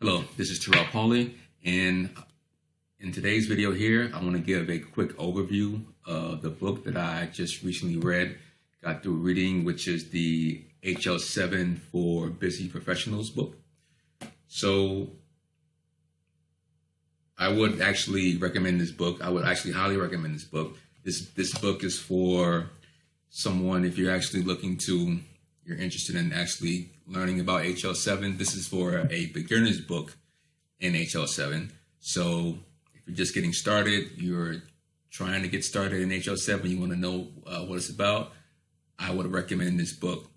Hello, this is Terrell Pauly, and in today's video here, I want to give a quick overview of the book that I just recently got through reading, which is the HL7 For Busy Professionals book. So I would actually recommend this book. I would actually highly recommend this book. This book is for someone, if you're actually you're interested in actually learning about HL7. This is for a beginner's book in HL7. So if you're just getting started, you're trying to get started in HL7, you want to know what it's about, I would recommend this book.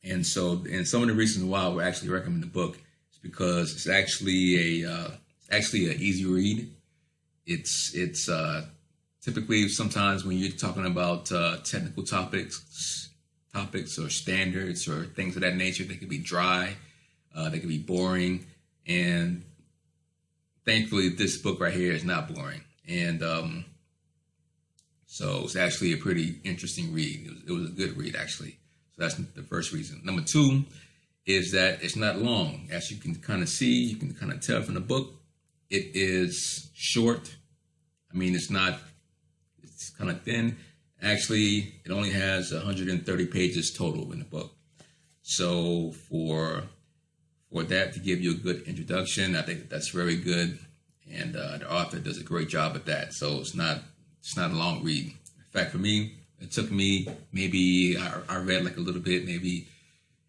And some of the reasons why I would actually recommend the book is because it's actually an easy read. It's typically sometimes when you're talking about technical topics or standards or things of that nature, they could be dry, they could be boring, and thankfully this book right here is not boring. And so it's actually a pretty interesting read. It was a good read, actually. So that's the first reason. Number two is that it's not long. As you can kind of see, you can kind of tell from the book, it is short. I mean, it's kind of thin. Actually, it only has 130 pages total in the book. So for that to give you a good introduction, I think that's very good. And the author does a great job at that. So it's not a long read. In fact, for me, it took me maybe, I read like a little bit, maybe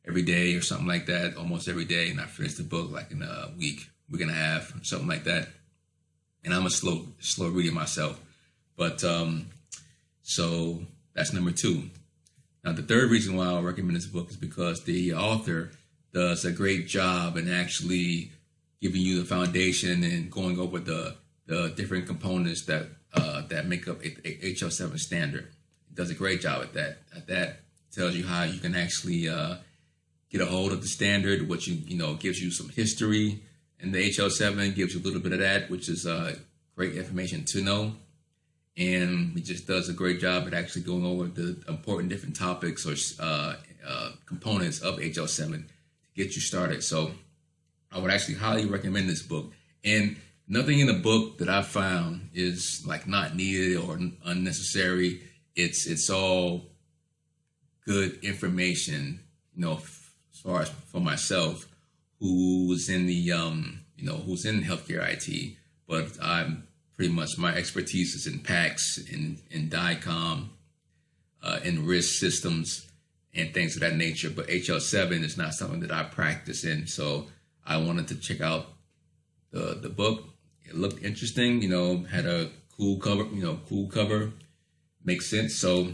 every day or something like that, almost every day. And I finished the book like in a week and a half, something like that. And I'm a slow reader myself. But so that's number two. Now, the third reason why I recommend this book is because the author does a great job in actually giving you the foundation and going over the different components that make up HL7 Standard. It does a great job at that. That tells you how you can actually get a hold of the standard, which gives you some history, and the HL7 gives you a little bit of that, which is great information to know. And it just does a great job at actually going over the important different topics or components of HL7 to get you started. So I would actually highly recommend this book. And nothing in the book that I found is like not needed or unnecessary. It's all good information, as far as for myself, who's in the who's in healthcare IT, but I'm pretty much, my expertise is in PACS, in DICOM, in risk systems and things of that nature. But HL7 is not something that I practice in. So I wanted to check out the book. It looked interesting, had a cool cover, makes sense. So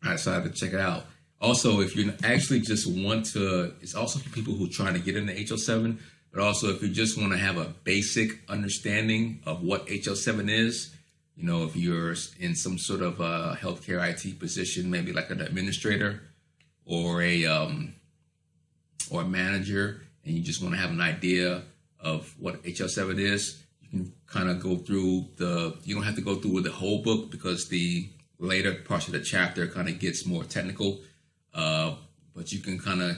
I decided to check it out. Also, if you actually just want to, it's also for people who are trying to get into HL7, but also if you just want to have a basic understanding of what HL7 is, if you're in some sort of a healthcare IT position, maybe like an administrator or a manager, and you just want to have an idea of what HL7 is, you can kind of go through you don't have to go through the whole book because the later parts of the chapter kind of gets more technical, but you can kind of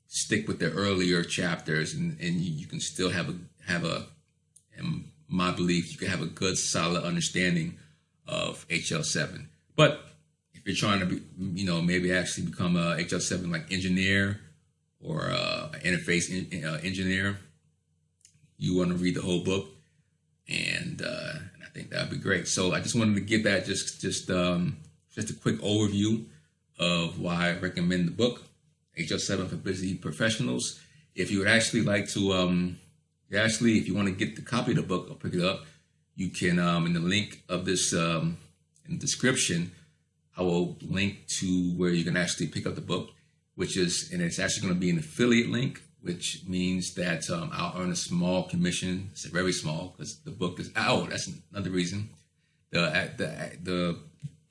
stick with the earlier chapters, and you can still have in my belief, you can have a good solid understanding of HL7. But if you're trying to be, maybe actually become a HL7 like engineer or an interface engineer, you want to read the whole book, and I think that'd be great. So I just wanted to give that just a quick overview of why I recommend the book, HL7 For Busy Professionals. If you would actually like to, if you want to get the copy of the book or pick it up, you can, in the link of this, in the description, I will link to where you can actually pick up the book, and it's actually going to be an affiliate link, which means that I'll earn a small commission. It's very small because the book is, that's another reason. The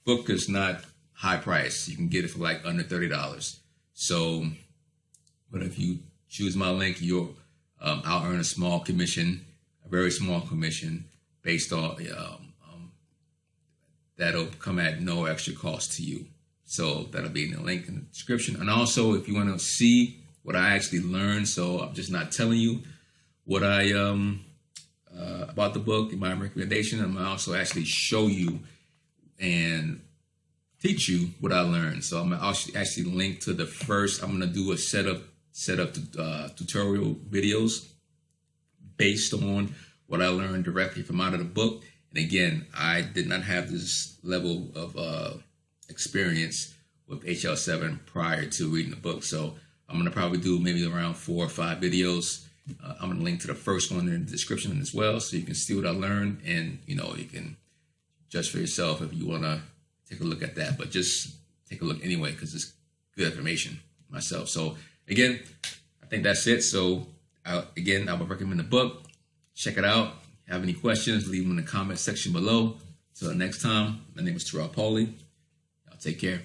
book is not high price. You can get it for like under $30. So, but if you choose my link, I'll earn a small commission, a very small commission, based on that'll come at no extra cost to you. So that'll be in the link in the description. And also, if you want to see what I actually learned. So I'm just not telling you what I about the book and my recommendation. I'm gonna also actually show you and teach you what I learned. So I'm gonna actually link to the first. I'm gonna do a set of tutorial videos based on what I learned directly from out of the book. And again, I did not have this level of experience with HL7 prior to reading the book. So I'm gonna probably do maybe around 4 or 5 videos. I'm gonna link to the first one in the description as well, so you can see what I learned, and you can judge for yourself if you wanna take a look at that. But just take a look anyway, because it's good information myself. So again, I think that's it. So I would recommend the book. Check it out. Have any questions, leave them in the comment section below. Till next time, my name is Terrell Pauly. Y'all take care.